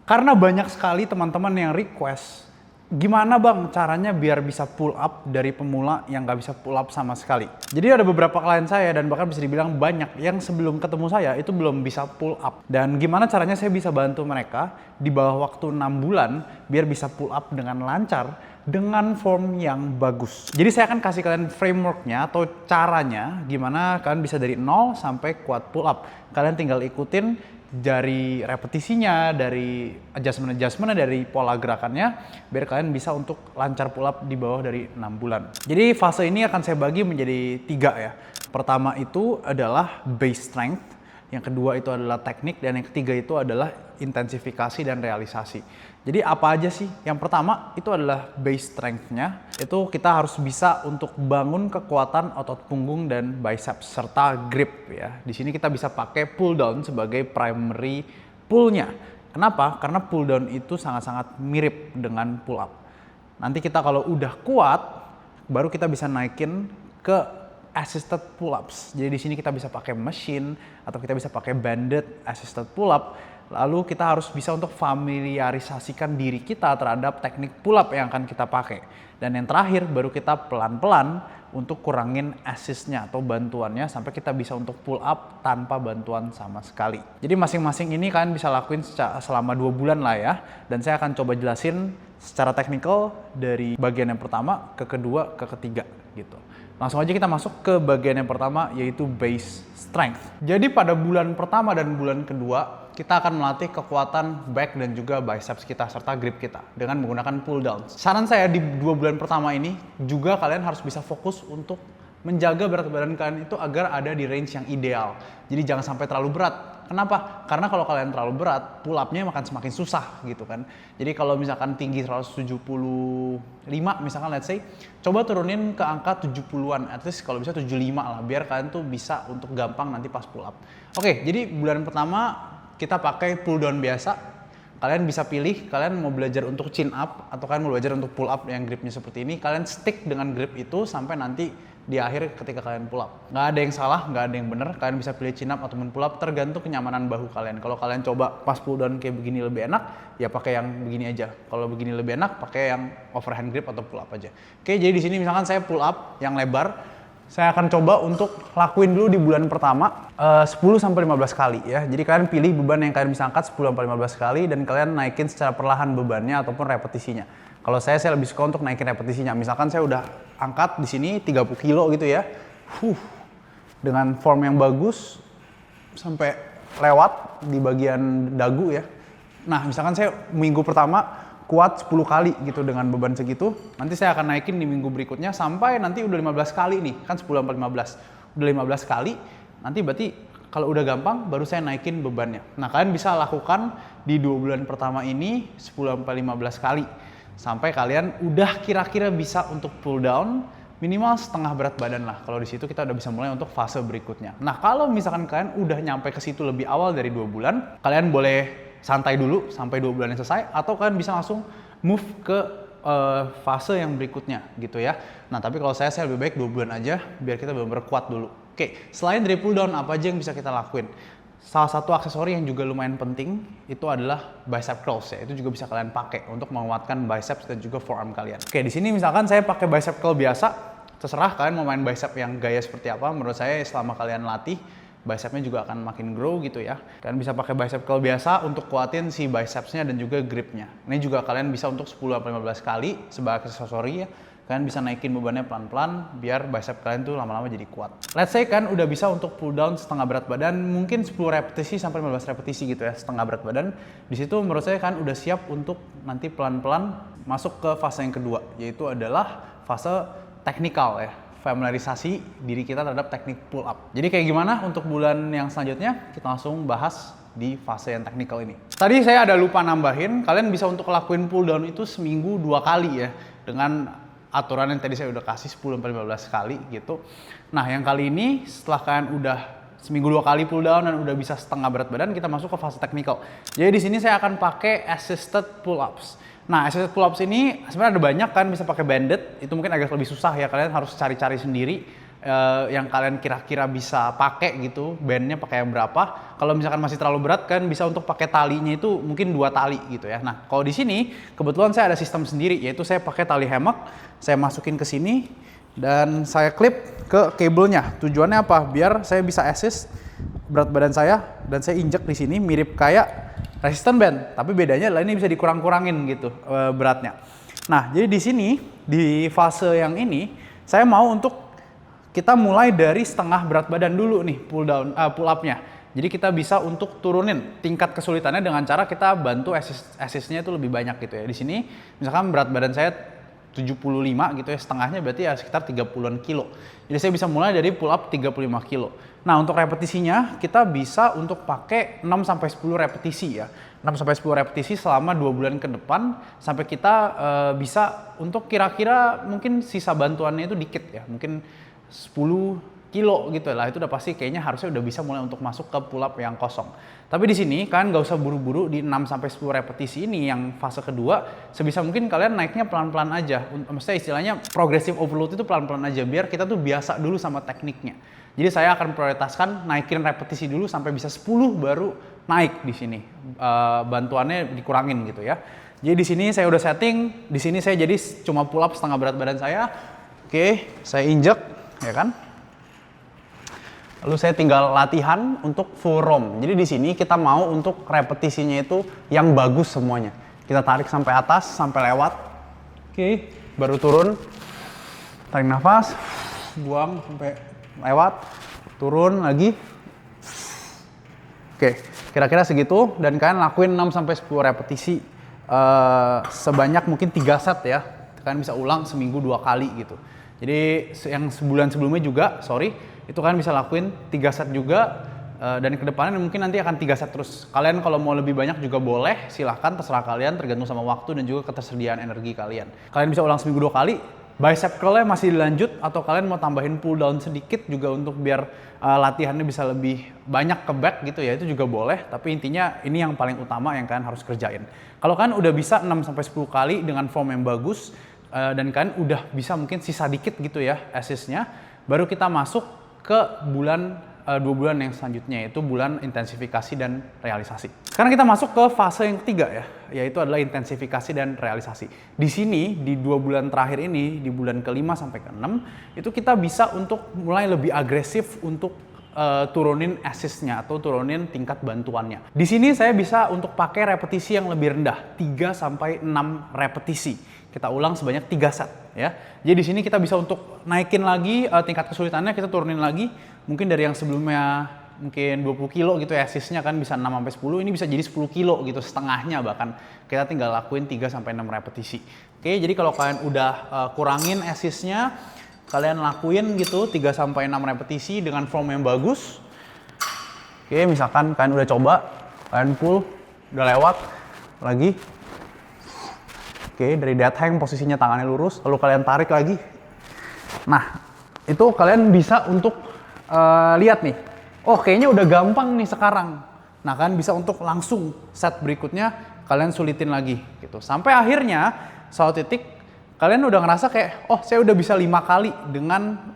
Karena banyak sekali teman-teman yang request, gimana bang caranya biar bisa pull up dari pemula yang nggak bisa pull up sama sekali. Jadi ada beberapa klien saya dan bahkan bisa dibilang banyak yang sebelum ketemu saya itu belum bisa pull up. Dan gimana caranya saya bisa bantu mereka di bawah waktu 6 bulan biar bisa pull up dengan lancar dengan form yang bagus. Jadi saya akan kasih kalian frameworknya atau caranya gimana kalian bisa dari 0 sampai kuat pull up. Kalian tinggal ikutin dari repetisinya, dari adjustment-adjustment, dari pola gerakannya, biar kalian bisa untuk lancar pull up di bawah dari 6 bulan. Jadi fase ini akan saya bagi menjadi 3 ya. Pertama itu adalah base strength, yang kedua itu adalah teknik, dan yang ketiga itu adalah intensifikasi dan realisasi. Jadi apa aja sih? Yang pertama itu adalah base strength-nya. Itu kita harus bisa untuk bangun kekuatan otot punggung dan biceps serta grip ya. Di sini kita bisa pakai pull down sebagai primary pull-nya. Kenapa? Karena pull down itu sangat-sangat mirip dengan pull up. Nanti kita kalau udah kuat, baru kita bisa naikin ke assisted pull ups. Jadi di sini kita bisa pakai machine atau kita bisa pakai banded assisted pull up. Lalu kita harus bisa untuk familiarisasikan diri kita terhadap teknik pull up yang akan kita pakai. Dan yang terakhir baru kita pelan-pelan untuk kurangin assist-nya atau bantuannya sampai kita bisa untuk pull up tanpa bantuan sama sekali. Jadi masing-masing ini kalian bisa lakuin selama 2 bulan lah ya. Dan saya akan coba jelasin secara teknikal dari bagian yang pertama ke kedua ke ketiga gitu. Langsung aja kita masuk ke bagian yang pertama yaitu base strength. Jadi pada bulan pertama dan bulan kedua kita akan melatih kekuatan back dan juga biceps kita serta grip kita dengan menggunakan pull down. Saran saya di 2 bulan pertama ini juga kalian harus bisa fokus untuk menjaga berat badan kalian itu agar ada di range yang ideal. Jadi jangan sampai terlalu berat. Kenapa? Karena kalau kalian terlalu berat, pull up-nya akan semakin susah gitu kan. Jadi kalau misalkan tinggi 175 misalkan let's say, coba turunin ke angka 70-an, at least kalau bisa 75 lah, biar kalian tuh bisa untuk gampang nanti pas pull up. Oke, jadi bulan pertama kita pakai pull down biasa. Kalian bisa pilih, kalian mau belajar untuk chin up atau kalian mau belajar untuk pull up yang gripnya seperti ini. Kalian stick dengan grip itu sampai nanti di akhir ketika kalian pull up. Nggak ada yang salah, nggak ada yang benar. Kalian bisa pilih chin up ataupun pull up tergantung kenyamanan bahu kalian. Kalau kalian coba pas pull down kayak begini lebih enak, ya pakai yang begini aja. Kalau begini lebih enak, pakai yang overhand grip atau pull up aja. Oke, jadi di sini misalkan saya pull up yang lebar. Saya akan coba untuk lakuin dulu di bulan pertama 10-15 kali ya. Jadi kalian pilih beban yang kalian bisa angkat 10-15 kali dan kalian naikin secara perlahan bebannya ataupun repetisinya. Kalau saya lebih suka untuk naikin repetisinya. Misalkan saya udah angkat di sini 30 kilo gitu ya. Dengan form yang bagus sampai lewat di bagian dagu ya. Nah, misalkan saya minggu pertama kuat 10 kali gitu dengan beban segitu, nanti saya akan naikin di minggu berikutnya sampai nanti udah 15 kali nih, kan 10-15. Udah 15 kali, nanti berarti kalau udah gampang baru saya naikin bebannya. Nah, kalian bisa lakukan di 2 bulan pertama ini 10-15 kali. Sampai kalian udah kira-kira bisa untuk pull down minimal setengah berat badan lah. Kalau di situ kita udah bisa mulai untuk fase berikutnya. Nah, kalau misalkan kalian udah nyampe ke situ lebih awal dari 2 bulan, kalian boleh santai dulu sampai 2 bulan yang selesai, atau kalian bisa langsung move ke fase yang berikutnya gitu ya. Nah, tapi kalau saya lebih baik 2 bulan aja biar kita benar-benar kuat dulu. Oke, selain dari pull down apa aja yang bisa kita lakuin? Salah satu aksesori yang juga lumayan penting itu adalah bicep curls ya. Itu juga bisa kalian pakai untuk menguatkan biceps dan juga forearm kalian. Oke, di sini misalkan saya pakai bicep curl biasa, terserah kalian mau main bicep yang gaya seperti apa. Menurut saya selama kalian latih, bicepnya juga akan makin grow gitu ya. Kalian bisa pakai bicep curl biasa untuk kuatin si bicepsnya dan juga gripnya. Ini juga kalian bisa untuk 10-15 kali sebagai aksesori ya. Kalian bisa naikin bebannya pelan-pelan biar bicep kalian tuh lama-lama jadi kuat. Let's say kan udah bisa untuk pull down setengah berat badan, mungkin 10 repetisi sampai 15 repetisi gitu ya, setengah berat badan. Di situ menurut saya kan udah siap untuk nanti pelan-pelan masuk ke fase yang kedua, yaitu adalah fase teknikal ya. Familiarisasi diri kita terhadap teknik pull up. Jadi kayak gimana untuk bulan yang selanjutnya? Kita langsung bahas di fase yang teknikal ini. Tadi saya ada lupa nambahin, kalian bisa untuk lakuin pull down itu seminggu 2 kali ya. Dengan aturan yang tadi saya udah kasih 10-15 kali gitu. Nah, yang kali ini setelah kalian udah seminggu 2 kali pull down dan udah bisa setengah berat badan, kita masuk ke fase teknikal. Jadi di sini saya akan pakai assisted pull ups. Nah, assisted pull ups ini sebenarnya ada banyak kan, bisa pakai banded, itu mungkin agak lebih susah ya, kalian harus cari-cari sendiri yang kalian kira-kira bisa pakai gitu, bandnya pakai yang berapa. Kalau misalkan masih terlalu berat kan bisa untuk pakai talinya itu mungkin 2 tali gitu ya. Nah kalau di sini kebetulan saya ada sistem sendiri, yaitu saya pakai tali hammock, saya masukin ke sini dan saya klip ke kabelnya. Tujuannya apa? Biar saya bisa assist berat badan saya dan saya injek di sini mirip kayak resistance band, tapi bedanya adalah ini bisa dikurang-kurangin gitu beratnya. Nah jadi di sini di fase yang ini saya mau untuk kita mulai dari setengah berat badan dulu nih pull up-nya. Jadi kita bisa untuk turunin tingkat kesulitannya dengan cara kita bantu assist-nya itu lebih banyak gitu ya. Di sini misalkan berat badan saya 75 gitu ya, setengahnya berarti ya sekitar 30-an kilo. Jadi saya bisa mulai dari pull up 35 kilo. Nah untuk repetisinya kita bisa untuk pakai 6-10 repetisi ya. 6-10 repetisi selama 2 bulan ke depan sampai kita bisa untuk kira-kira mungkin sisa bantuannya itu dikit ya. Mungkin 10 kilo gitu lah, itu udah pasti kayaknya harusnya udah bisa mulai untuk masuk ke pull up yang kosong. Tapi di sini kalian nggak usah buru-buru di 6-10 repetisi ini yang fase kedua, sebisa mungkin kalian naiknya pelan-pelan aja. Maksudnya istilahnya progressive overload itu pelan-pelan aja biar kita tuh biasa dulu sama tekniknya. Jadi saya akan prioritaskan naikin repetisi dulu sampai bisa 10 baru naik di sini. Bantuannya dikurangin gitu ya. Jadi di sini saya udah setting, di sini saya jadi cuma pull up setengah berat badan saya. Oke, saya injek ya kan. Lalu saya tinggal latihan untuk full ROM. Jadi di sini kita mau untuk repetisinya itu yang bagus semuanya. Kita tarik sampai atas, sampai lewat. Oke, baru turun. Tarik nafas, buang sampai lewat, turun lagi. Oke, kira-kira segitu dan kalian lakuin 6-10 repetisi sebanyak mungkin 3 set ya. Kalian bisa ulang seminggu 2 kali gitu. Jadi yang sebulan sebelumnya juga, itu kalian bisa lakuin 3 set juga dan kedepannya mungkin nanti akan 3 set terus. Kalian kalau mau lebih banyak juga boleh, silahkan terserah kalian tergantung sama waktu dan juga ketersediaan energi kalian. Kalian bisa ulang seminggu 2 kali, bicep curl-nya masih dilanjut atau kalian mau tambahin pull down sedikit juga untuk biar latihannya bisa lebih banyak ke back gitu ya, itu juga boleh. Tapi intinya ini yang paling utama yang kalian harus kerjain. Kalau kalian udah bisa 6-10 kali dengan form yang bagus, dan kalian udah bisa mungkin sisa dikit gitu ya assist-nya, baru kita masuk ke bulan 2 bulan yang selanjutnya, yaitu bulan intensifikasi dan realisasi. Sekarang kita masuk ke fase yang ketiga ya, yaitu adalah intensifikasi dan realisasi. Di sini di 2 bulan terakhir ini, di bulan ke-5 sampai ke-6, itu kita bisa untuk mulai lebih agresif untuk turunin assist-nya atau turunin tingkat bantuannya. Di sini saya bisa untuk pakai repetisi yang lebih rendah, 3-6 repetisi. Kita ulang sebanyak 3 set ya. Jadi di sini kita bisa untuk naikin lagi tingkat kesulitannya, kita turunin lagi. Mungkin dari yang sebelumnya mungkin 20 kilo gitu ya, assist-nya kan bisa 6-10, ini bisa jadi 10 kilo gitu, setengahnya bahkan. Kita tinggal lakuin 3-6 repetisi. Oke, jadi kalau kalian udah kurangin assist-nya, kalian lakuin gitu 3-6 repetisi dengan form yang bagus. Oke, misalkan kalian udah coba, kalian pull, udah lewat, lagi. Oke, dari dead hang posisinya tangannya lurus, lalu kalian tarik lagi. Nah, itu kalian bisa untuk lihat nih, oh kayaknya udah gampang nih sekarang. Nah, kalian bisa untuk langsung set berikutnya, kalian sulitin lagi gitu. Sampai akhirnya, suatu titik, kalian udah ngerasa kayak, oh saya udah bisa 5 kali dengan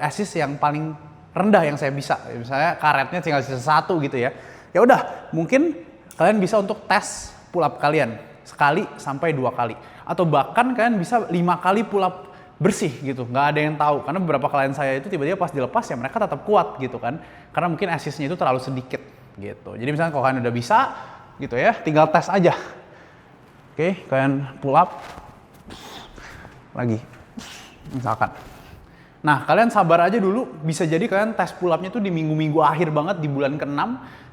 assist yang paling rendah yang saya bisa. Misalnya karetnya tinggal sisa 1 gitu ya. Ya udah, mungkin kalian bisa untuk tes pull up kalian. Sekali sampai 2 kali. Atau bahkan kalian bisa 5 kali pull up bersih gitu. Nggak ada yang tahu. Karena beberapa klien saya itu tiba-tiba pas dilepas ya mereka tetap kuat gitu kan. Karena mungkin assist-nya itu terlalu sedikit gitu. Jadi misalnya kalau kalian udah bisa gitu ya, tinggal tes aja. Oke, kalian pull up. Lagi. Misalkan. Nah, kalian sabar aja dulu. Bisa jadi kalian tes pull up-nya tuh di minggu-minggu akhir banget di bulan ke-6.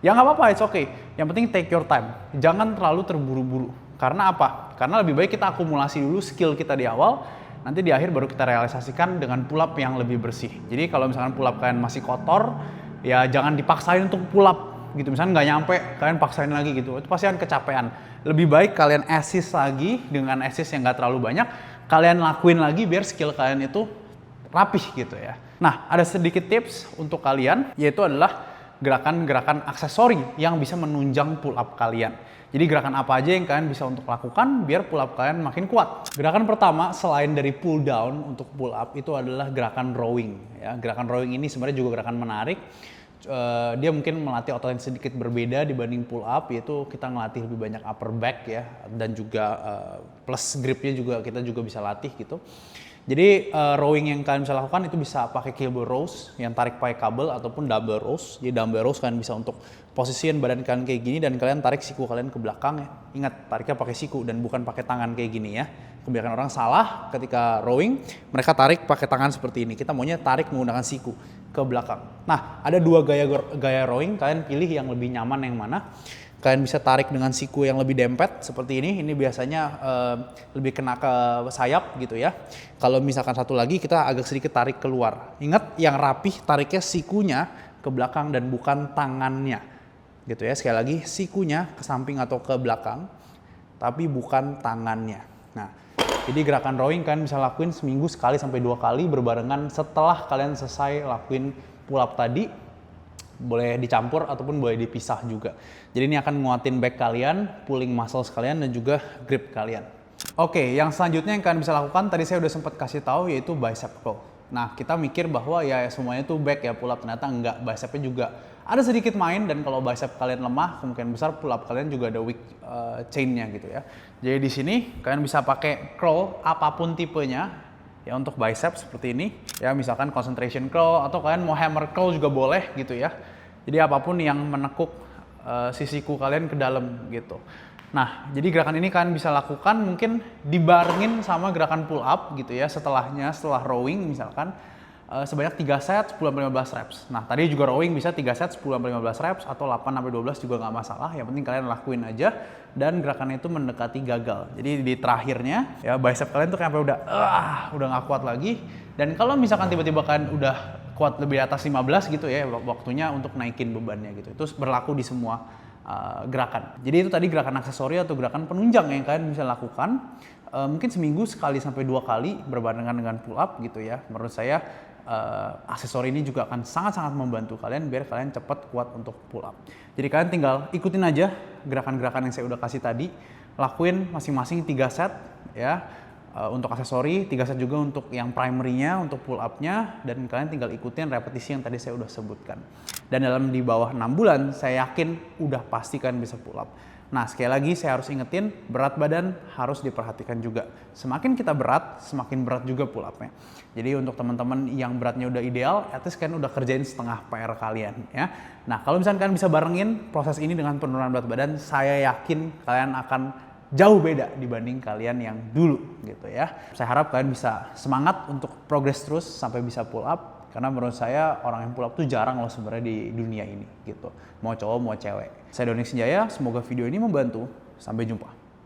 Ya nggak apa-apa, it's okay. Yang penting take your time. Jangan terlalu terburu-buru. Karena apa? Karena lebih baik kita akumulasi dulu skill kita di awal, nanti di akhir baru kita realisasikan dengan pull up yang lebih bersih. Jadi kalau misalkan pull up kalian masih kotor, ya jangan dipaksain untuk pull up gitu. Misalnya nggak nyampe, kalian paksain lagi gitu. Itu pasti akan kecapean. Lebih baik kalian assist lagi dengan assist yang nggak terlalu banyak, kalian lakuin lagi biar skill kalian itu rapih gitu ya. Nah, ada sedikit tips untuk kalian, yaitu adalah gerakan-gerakan aksesori yang bisa menunjang pull up kalian. Jadi gerakan apa aja yang kalian bisa untuk lakukan biar pull up kalian makin kuat. Gerakan pertama selain dari pull down untuk pull up itu adalah gerakan rowing. Ya, gerakan rowing ini sebenarnya juga gerakan menarik. Dia mungkin melatih otot yang sedikit berbeda dibanding pull up, yaitu kita ngelatih lebih banyak upper back ya, dan juga plus gripnya juga kita juga bisa latih gitu. Jadi rowing yang kalian bisa lakukan itu bisa pakai cable rows yang tarik pakai kabel ataupun dumbbell rows. Jadi dumbbell rows kalian bisa untuk posisiin badan kalian kayak gini dan kalian tarik siku kalian ke belakang ya. Ingat, tariknya pakai siku dan bukan pakai tangan kayak gini ya. Kebanyakan orang salah ketika rowing, mereka tarik pakai tangan seperti ini. Kita maunya tarik menggunakan siku ke belakang. Nah, ada dua gaya rowing, kalian pilih yang lebih nyaman yang mana. Kalian bisa tarik dengan siku yang lebih dempet seperti ini. Ini biasanya lebih kena ke sayap gitu ya. Kalau misalkan satu lagi kita agak sedikit tarik keluar. Ingat, yang rapih tariknya sikunya ke belakang dan bukan tangannya. Gitu ya. Sekali lagi, sikunya ke samping atau ke belakang, tapi bukan tangannya. Nah, jadi gerakan rowing kalian bisa lakuin seminggu sekali sampai 2 kali berbarengan setelah kalian selesai lakuin pull up tadi. Boleh dicampur ataupun boleh dipisah juga. Jadi ini akan nguatin back kalian, pulling muscles kalian, dan juga grip kalian. Oke, yang selanjutnya yang kalian bisa lakukan tadi saya udah sempat kasih tahu yaitu bicep curl. Nah, kita mikir bahwa ya semuanya tuh back ya pull up, ternyata enggak, bicepnya juga ada sedikit main, dan kalau bicep kalian lemah kemungkinan besar pull up kalian juga ada weak chain-nya gitu ya. Jadi di sini kalian bisa pakai curl apapun tipenya ya untuk bicep seperti ini ya, misalkan concentration curl atau kalian mau hammer curl juga boleh gitu ya. Jadi apapun yang menekuk sisiku kalian ke dalam gitu. Nah, jadi gerakan ini kalian bisa lakukan mungkin dibarengin sama gerakan pull up gitu ya, setelah rowing misalkan sebanyak 3 set 10-15 reps. Nah, tadi juga rowing bisa 3 set 10-15 reps atau 8-12 juga nggak masalah. Yang penting kalian lakuin aja dan gerakan itu mendekati gagal. Jadi di terakhirnya ya bicep kalian tuh kayak udah nggak kuat lagi. Dan kalau misalkan tiba-tiba kalian udah kuat lebih atas 15 gitu ya, waktunya untuk naikin bebannya gitu. Itu berlaku di semua gerakan. Jadi itu tadi gerakan aksesori atau gerakan penunjang yang kalian bisa lakukan mungkin seminggu sekali sampai 2 kali berbarengan dengan pull up gitu ya. Menurut saya aksesori ini juga akan sangat-sangat membantu kalian biar kalian cepat kuat untuk pull up. Jadi kalian tinggal ikutin aja gerakan-gerakan yang saya udah kasih tadi, lakuin masing-masing 3 set ya. Untuk aksesori, 3 set juga untuk yang primary-nya, untuk pull up-nya, dan kalian tinggal ikutin repetisi yang tadi saya udah sebutkan. Dan dalam di bawah 6 bulan, saya yakin udah pasti kalian bisa pull up. Nah, sekali lagi saya harus ingetin, berat badan harus diperhatikan juga. Semakin kita berat, semakin berat juga pull up-nya. Jadi untuk teman-teman yang beratnya udah ideal, at least kalian udah kerjain setengah PR kalian ya. Nah, kalau misalkan kalian bisa barengin proses ini dengan penurunan berat badan, saya yakin kalian akan jauh beda dibanding kalian yang dulu gitu ya. Saya harap kalian bisa semangat untuk progress terus sampai bisa pull up, karena menurut saya orang yang pull up tuh jarang loh sebenarnya di dunia ini gitu. Mau cowok mau cewek. Saya Doni Senjaya, semoga video ini membantu. Sampai jumpa.